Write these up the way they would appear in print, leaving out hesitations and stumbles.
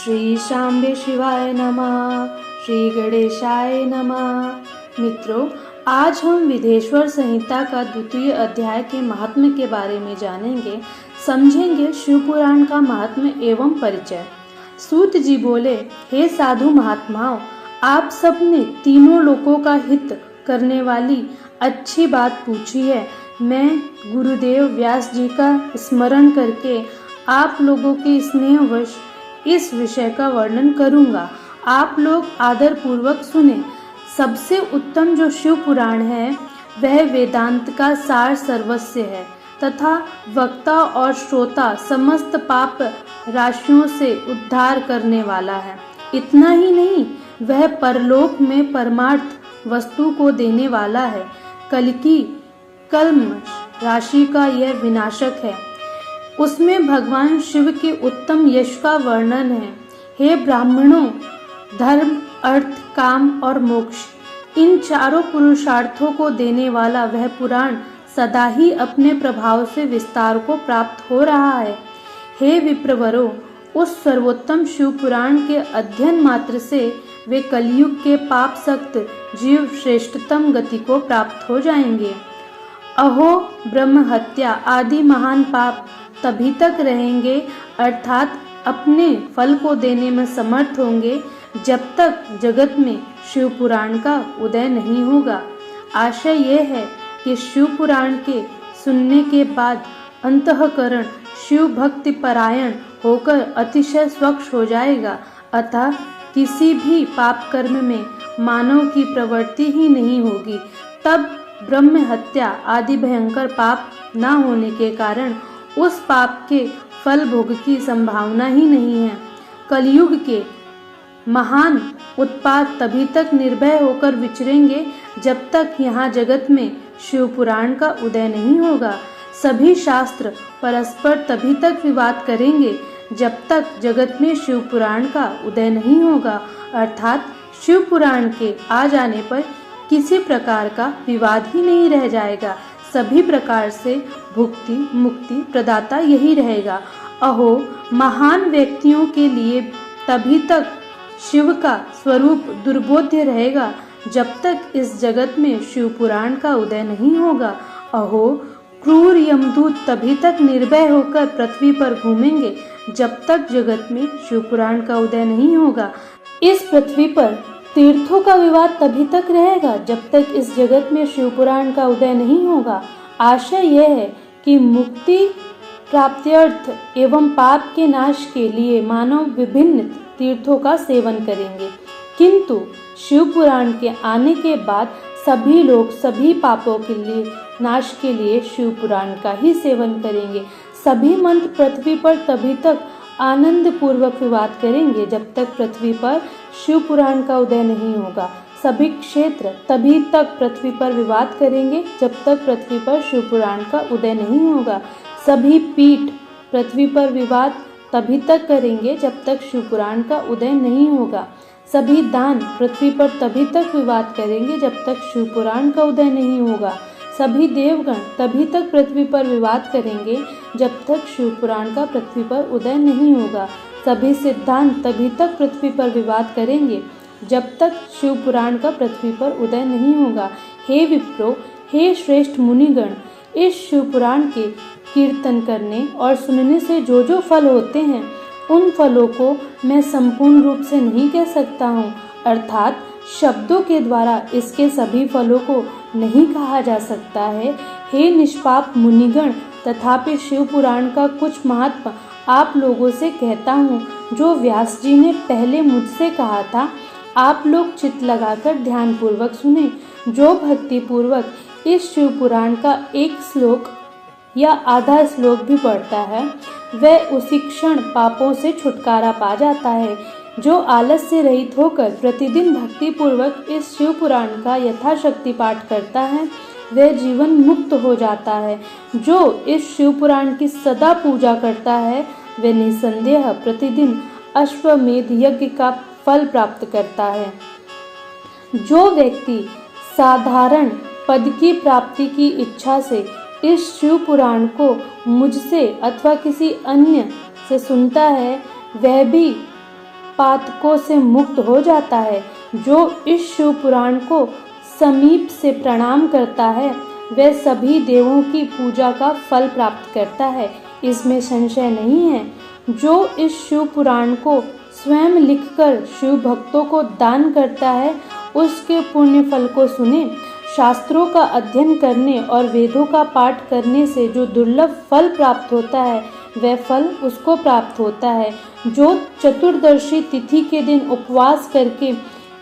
श्री शांबे शिवाय नमः। श्री गणेशाय नमः। मित्रों, आज हम विदेश्वर संहिता का द्वितीय अध्याय के महात्म्य के बारे में जानेंगे, समझेंगे शिव पुराण का महात्म्य एवं परिचय। सूत जी बोले, हे साधु महात्माओं, आप सब ने तीनों लोकों का हित करने वाली अच्छी बात पूछी है। मैं गुरुदेव व्यास जी का स्मरण करके आप लोगों के स्नेहवश इस विषय का वर्णन करूंगा। आप लोग आदर पूर्वक सुने। सबसे उत्तम जो शिव पुराण है वह वेदांत का सार सर्वस्व है तथा वक्ता और श्रोता समस्त पाप राशियों से उद्धार करने वाला है। इतना ही नहीं, वह परलोक में परमार्थ वस्तु को देने वाला है। कल की कल्मष राशि का यह विनाशक है। उसमें भगवान शिव के उत्तम यश का वर्णन है। हे ब्राह्मणों, धर्म, अर्थ, काम और मोक्ष, इन चारों पुरुषार्थों को देने वाला वह पुराण सदा ही अपने प्रभाव से विस्तार को प्राप्त हो रहा है। हे विप्रवरों, उस सर्वोत्तम शिव पुराण के अध्ययन मात्र से वे कलयुग के पाप सक्त जीव श्रेष्ठतम गति को प्राप्त हो जाएंगे। अहो, ब्रह्म हत्या आदि महान पाप तभी तक रहेंगे, अर्थात अपने फल को देने में समर्थ होंगे, जब तक जगत में शिव पुराण का उदय नहीं होगा। आशय यह है कि शिव पुराण के सुनने के बाद अंतःकरण शिव भक्ति परायण होकर अतिशय स्वच्छ हो जाएगा, अतः किसी भी पाप कर्म में मानव की प्रवृत्ति ही नहीं होगी। तब ब्रह्म हत्या आदि भयंकर पाप न होने के कारण उस पाप के फल भोग की संभावना ही नहीं है। कलयुग के महान उत्पात तभी तक निर्भय होकर विचरेंगे जब तक यहाँ जगत में शिव पुराण का उदय नहीं होगा। सभी शास्त्र परस्पर तभी तक विवाद करेंगे जब तक जगत में शिव पुराण का उदय नहीं होगा, अर्थात शिव पुराण के आ जाने पर किसी प्रकार का विवाद ही नहीं रह जाएगा। सभी प्रकार से भुक्ति मुक्ति प्रदाता यही रहेगा। अहो, महान व्यक्तियों के लिए तभी तक शिव का स्वरूप दुर्बोध्य रहेगा जब तक इस जगत में शिव पुराण का उदय नहीं होगा। अहो, क्रूर यमदूत तभी तक निर्भय होकर पृथ्वी पर घूमेंगे जब तक जगत में शिव पुराण का उदय नहीं होगा। इस पृथ्वी पर तीर्थों का विवाद तभी तक रहेगा जब तक इस जगत में शिव पुराण का उदय नहीं होगा। आशय यह है कि मुक्ति प्राप्त्यर्थ एवं पाप के नाश के लिए मानव विभिन्न तीर्थों का सेवन करेंगे, किंतु शिव पुराण के आने के बाद सभी लोग सभी पापों के लिए नाश के लिए शिव पुराण का ही सेवन करेंगे। सभी मंत्र पृथ्वी पर तभी तक आनंद पूर्वक विवाद करेंगे जब तक पृथ्वी पर शिव पुराण का उदय नहीं होगा। सभी क्षेत्र तभी तक पृथ्वी पर विवाद करेंगे जब तक पृथ्वी पर शिव पुराण का उदय नहीं होगा। सभी पीठ पृथ्वी पर विवाद तभी तक करेंगे जब तक शिव पुराण का उदय नहीं होगा। सभी दान पृथ्वी पर तभी तक विवाद करेंगे जब तक शिव पुराण का उदय नहीं होगा। सभी देवगण तभी तक पृथ्वी पर विवाद करेंगे जब तक शिव पुराण का पृथ्वी पर उदय नहीं होगा। सभी सिद्धांत तभी तक पृथ्वी पर विवाद करेंगे जब तक शिव पुराण का पृथ्वी पर उदय नहीं होगा। हे विप्रो, हे श्रेष्ठ मुनिगण, इस शिव पुराण के कीर्तन करने और सुनने से जो जो फल होते हैं उन फलों को मैं संपूर्ण रूप से नहीं कह सकता हूँ, अर्थात शब्दों के द्वारा इसके सभी फलों को नहीं कहा जा सकता है। हे निष्पाप मुनिगण, तथापि शिव पुराण का कुछ महत्व आप लोगों से कहता हूँ जो व्यास जी ने पहले मुझसे कहा था। आप लोग चित्त लगाकर ध्यान पूर्वक सुने। जो भक्ति पूर्वक इस शिव पुराण का एक श्लोक या आधा श्लोक भी पढ़ता है वह उसी क्षण पापों से छुटकारा पा जाता है। जो आलस्य रहित होकर प्रतिदिन भक्ति पूर्वक इस शिव पुराण का यथाशक्ति पाठ करता है वह जीवन मुक्त हो जाता है। जो इस शिव पुराण की सदा पूजा करता है वह निसंदेह प्रतिदिन अश्वमेध यज्ञ का फल प्राप्त करता है। जो व्यक्ति साधारण पद की प्राप्ति की इच्छा से इस शिव पुराण को मुझसे अथवा किसी अन्य से सुनता है वह भी पातकों से मुक्त हो जाता है। जो इस शिव पुराण को समीप से प्रणाम करता है वह सभी देवों की पूजा का फल प्राप्त करता है, इसमें संशय नहीं है। जो इस शिव पुराण को स्वयं लिखकर शिव भक्तों को दान करता है उसके पुण्य फल को सुने। शास्त्रों का अध्ययन करने और वेदों का पाठ करने से जो दुर्लभ फल प्राप्त होता है वह फल उसको प्राप्त होता है। जो चतुर्दशी तिथि के दिन उपवास करके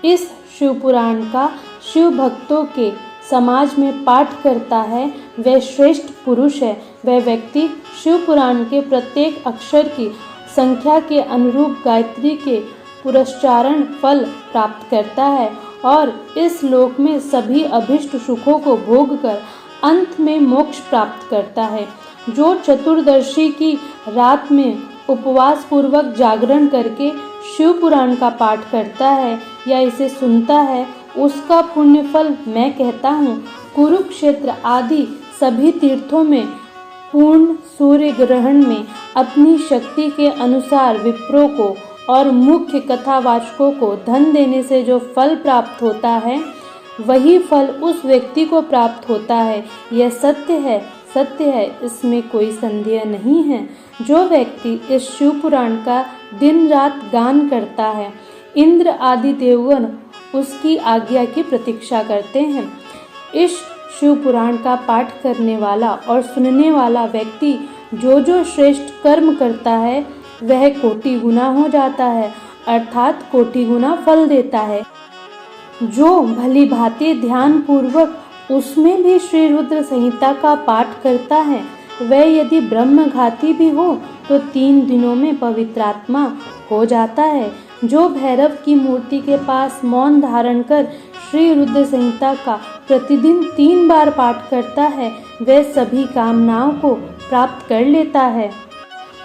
इस शिव पुराण का शिव भक्तों के समाज में पाठ करता है वह श्रेष्ठ पुरुष है। वह व्यक्ति शिव पुराण के प्रत्येक अक्षर की संख्या के अनुरूप गायत्री के पुरस्चारण फल प्राप्त करता है और इस लोक में सभी अभिष्ट सुखों को भोग कर अंत में मोक्ष प्राप्त करता है। जो चतुर्दशी की रात में उपवास पूर्वक जागरण करके शिव पुराण का पाठ करता है या इसे सुनता है उसका पुण्य फल मैं कहता हूँ कुरुक्षेत्र आदि सभी तीर्थों में पूर्ण सूर्य ग्रहण में अपनी शक्ति के अनुसार विप्रों को और मुख्य कथावाचकों को धन देने से जो फल प्राप्त होता है वही फल उस व्यक्ति को प्राप्त होता है। यह सत्य है, इसमें कोई संदेह नहीं है। जो व्यक्ति इस शिव पुराण का दिन रात गान करता है इंद्र आदि देवगण उसकी आज्ञा की प्रतीक्षा करते हैं। इस शिव पुराण का पाठ करने वाला और सुनने वाला व्यक्ति जो श्रेष्ठ कर्म करता है वह कोटि गुना हो जाता है, अर्थात कोटि गुना फल देता है। जो भली भांति ध्यान पूर्वक उसमें भी श्री रुद्र संहिता का पाठ करता है वह यदि ब्रह्मघाती भी हो तो 3 दिनों में पवित्रात्मा हो जाता है। जो भैरव की मूर्ति के पास मौन धारण कर श्री रुद्र संहिता का प्रतिदिन 3 बार पाठ करता है वह सभी कामनाओं को प्राप्त कर लेता है।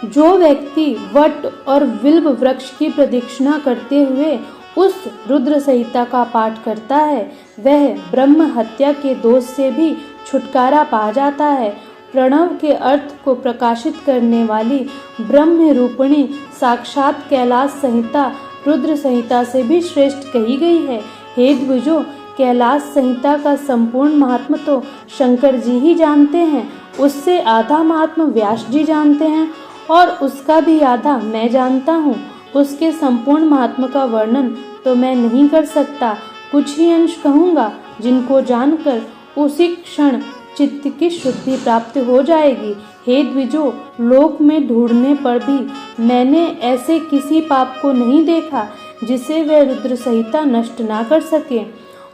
जो व्यक्ति वट और बिल्व वृक्ष की प्रदक्षिणा करते हुए उस रुद्र संहिता का पाठ करता है वह ब्रह्म हत्या के दोष से भी छुटकारा पा जाता है। प्रणव के अर्थ को प्रकाशित करने वाली ब्रह्म रूपिणी साक्षात कैलाश संहिता रुद्र संहिता से भी श्रेष्ठ कही गई है। हे द्विजो, कैलाश संहिता का संपूर्ण महात्म तो शंकर जी ही जानते हैं, उससे आधा महात्म व्यास जी जानते हैं और उसका भी आधा मैं जानता हूँ। उसके संपूर्ण महात्म का वर्णन तो मैं नहीं कर सकता, कुछ ही अंश कहूँगा जिनको जानकर उसी क्षण चित्त की शुद्धि प्राप्त हो जाएगी। हे द्विजो, लोक में ढूंढने पर भी मैंने ऐसे किसी पाप को नहीं देखा जिसे वह रुद्र संहिता नष्ट ना कर सके।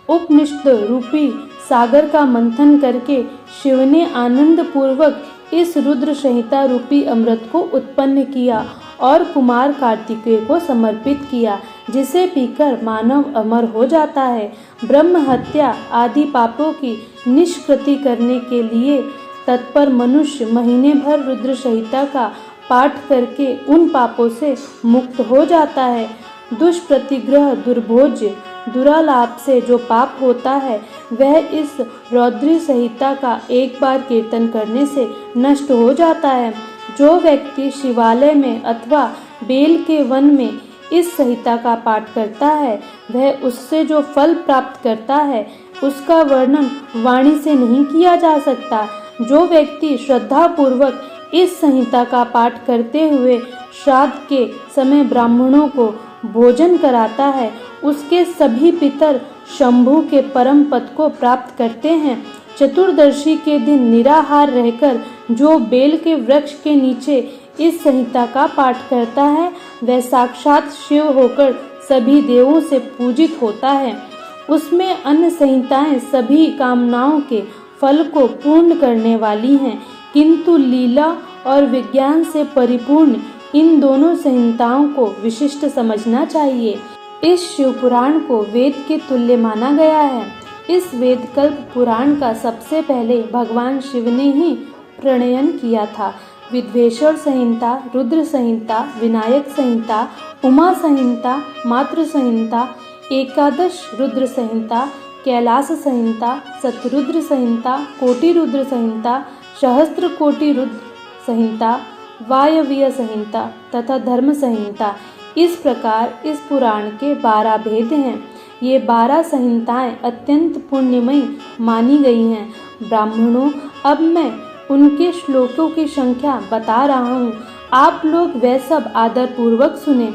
उपनिषद रूपी सागर का मंथन करके शिव ने आनंद पूर्वक इस रुद्र संहिता रूपी अमृत को उत्पन्न किया और कुमार कार्तिकेय को समर्पित किया, जिसे पीकर मानव अमर हो जाता है। ब्रह्म हत्या आदि पापों की निष्कृति करने के लिए तत्पर मनुष्य महीने भर रुद्र संहिता का पाठ करके उन पापों से मुक्त हो जाता है। दुष्प्रतिग्रह, दुर्भोज्य, दुरालाप से जो पाप होता है वह इस रौद्री संहिता का एक बार कीर्तन करने से नष्ट हो जाता है। जो व्यक्ति शिवालय में अथवा बेल के वन में इस संहिता का पाठ करता है वह उससे जो फल प्राप्त करता है उसका वर्णन वाणी से नहीं किया जा सकता। जो व्यक्ति श्रद्धा पूर्वक इस संहिता का पाठ करते हुए श्राद्ध के समय ब्राह्मणों को भोजन कराता है उसके सभी पितर शंभु के परम पद को प्राप्त करते हैं। चतुर्दशी के दिन निराहार रहकर जो बेल के वृक्ष के नीचे इस संहिता का पाठ करता है वह साक्षात शिव होकर सभी देवों से पूजित होता है। उसमें अन्य संहिताएं सभी कामनाओं के फल को पूर्ण करने वाली हैं, किंतु लीला और विज्ञान से परिपूर्ण इन दोनों संहिताओं को विशिष्ट समझना चाहिए। इस शिव पुराण को वेद के तुल्य माना गया है। इस वेद कल्प पुराण का सबसे पहले भगवान शिव ने ही प्रणयन किया था। विद्वेश्वर संहिता, रुद्र संहिता, विनायक संहिता, उमा संहिता, मातृ संहिता, एकादश रुद्र संहिता, कैलाश संहिता, शतरुद्र संहिता, कोटि रुद्र संहिता, सहस्त्र कोटि रुद्र संहिता, वायव्य संहिता तथा धर्म संहिता, इस प्रकार इस पुराण के 12 भेद हैं। ये 12 संहिताएं अत्यंत पुण्यमयी मानी गई हैं। ब्राह्मणों, अब मैं उनके श्लोकों की संख्या बता रहा हूँ, आप लोग वह सब आदर पूर्वक सुने।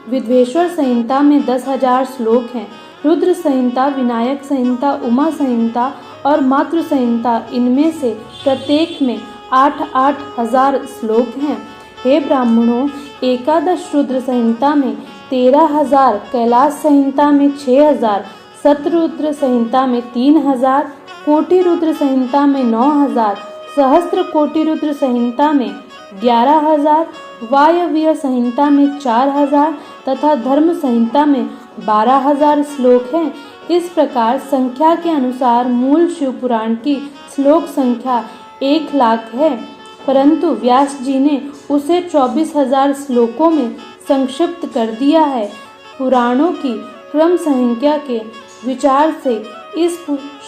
विद्वेश्वर संहिता में 10,000 श्लोक हैं। रुद्र संहिता, विनायक संहिता, उमा संहिता और मातृ संहिता, इनमें से प्रत्येक में 8-8 हजार श्लोक हैं। हे ब्राह्मणों, एकादश रुद्र संहिता में 13,000, कैलाश संहिता में 6,000, शतरुद्र संहिता में 3,000, कोटि रुद्र संहिता में 9,000, सहस्त्र कोटि रुद्र संहिता में 11,000, वायव्य संहिता में 4,000 तथा धर्म संहिता में 12,000 श्लोक हैं। इस प्रकार संख्या के अनुसार मूल शिव पुराण की श्लोक संख्या 1,00,000 है, परंतु व्यास जी ने उसे 24,000 श्लोकों में संक्षिप्त कर दिया है। पुराणों की क्रम संख्या के विचार से इस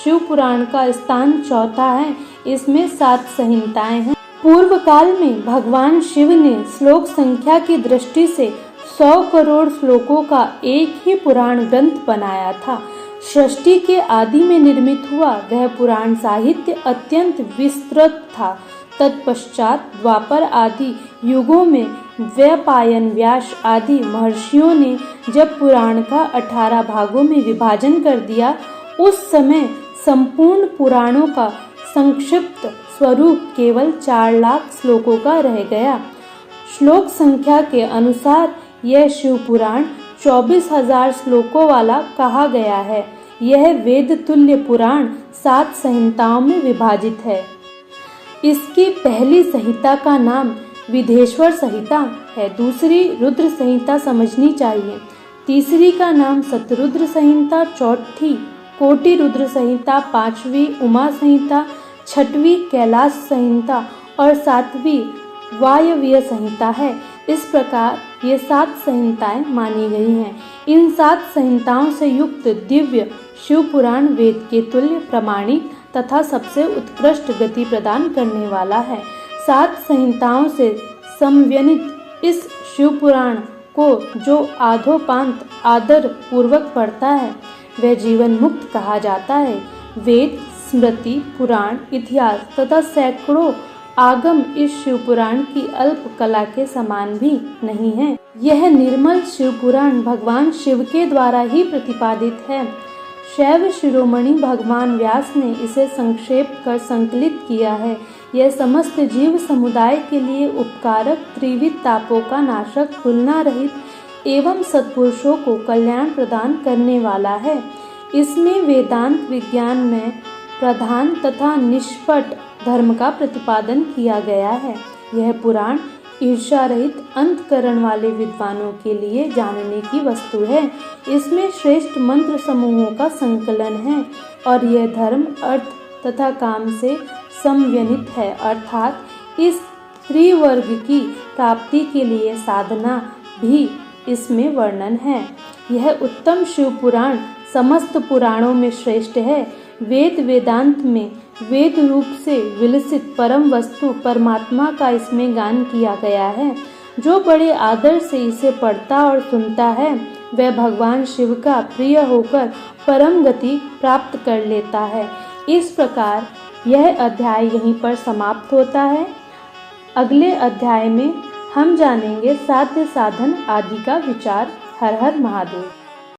शिव पुराण का स्थान चौथा है। इसमें 7 संहिताएं हैं। पूर्व काल में भगवान शिव ने श्लोक संख्या की दृष्टि से 100 करोड़ श्लोकों का एक ही पुराण ग्रंथ बनाया था। सृष्टि के आदि में निर्मित हुआ वह पुराण साहित्य अत्यंत विस्तृत था। तत्पश्चात द्वापर आदि युगों में वैपायन, व्यास आदि महर्षियों ने जब पुराण का 18 भागों में विभाजन कर दिया, उस समय संपूर्ण पुराणों का संक्षिप्त स्वरूप केवल 4,00,000 श्लोकों का रह गया। श्लोक संख्या के अनुसार यह शिव पुराण 24,000 श्लोकों वाला कहा गया है। यह वेद तुल्य पुराण 7 संहिताओं में विभाजित है। इसकी पहली संहिता का नाम विदेश्वर संहिता है, दूसरी रुद्र संहिता समझनी चाहिए, तीसरी का नाम शतरुद्र संहिता, चौथी कोटि रुद्र संहिता, 5वीं उमा संहिता, 6वीं कैलाश संहिता और 7वीं वायव्य संहिता है। इस प्रकार ये 7 संहिताएं मानी गई हैं। इन 7 संहिताओं से युक्त दिव्य शिव पुराण वेद के तुल्य, प्रमाणिक तथा सबसे उत्कृष्ट गति प्रदान करने वाला है। 7 संहिताओं से समन्वित इस शिव पुराण को जो आधोपांत आदर पूर्वक पढ़ता है वह जीवन मुक्त कहा जाता है। वेद, स्मृति, पुराण, इतिहास तथा सैकड़ों आगम इस शिव पुराण की अल्प कला के समान भी नहीं है। यह निर्मल शिव पुराण भगवान शिव के द्वारा ही प्रतिपादित है। शैव शिरोमणि भगवान व्यास ने इसे संक्षेप कर संकलित किया है। यह समस्त जीव समुदाय के लिए उपकारक, त्रिविध तापों का नाशक, तुलना रहित एवं सत्पुरुषों को कल्याण प्रदान करने वाला है। इसमें वेदांत विज्ञान में प्रधान तथा निष्पट धर्म का प्रतिपादन किया गया है। यह पुराण ईर्ष्या रहित अंतकरण वाले विद्वानों के लिए जानने की वस्तु है। इसमें श्रेष्ठ मंत्र समूहों का संकलन है और यह धर्म, अर्थ तथा काम से समन्वित है, अर्थात इस त्रिवर्ग की प्राप्ति के लिए साधना भी इसमें वर्णन है। यह उत्तम शिव पुराण समस्त पुराणों में श्रेष्ठ है। वेद वेदांत में वेद रूप से विलसित परम वस्तु परमात्मा का इसमें गान किया गया है। जो बड़े आदर से इसे पढ़ता और सुनता है वह भगवान शिव का प्रिय होकर परम गति प्राप्त कर लेता है। इस प्रकार यह अध्याय यहीं पर समाप्त होता है। अगले अध्याय में हम जानेंगे साध्य साधन आदि का विचार। हर हर महादेव।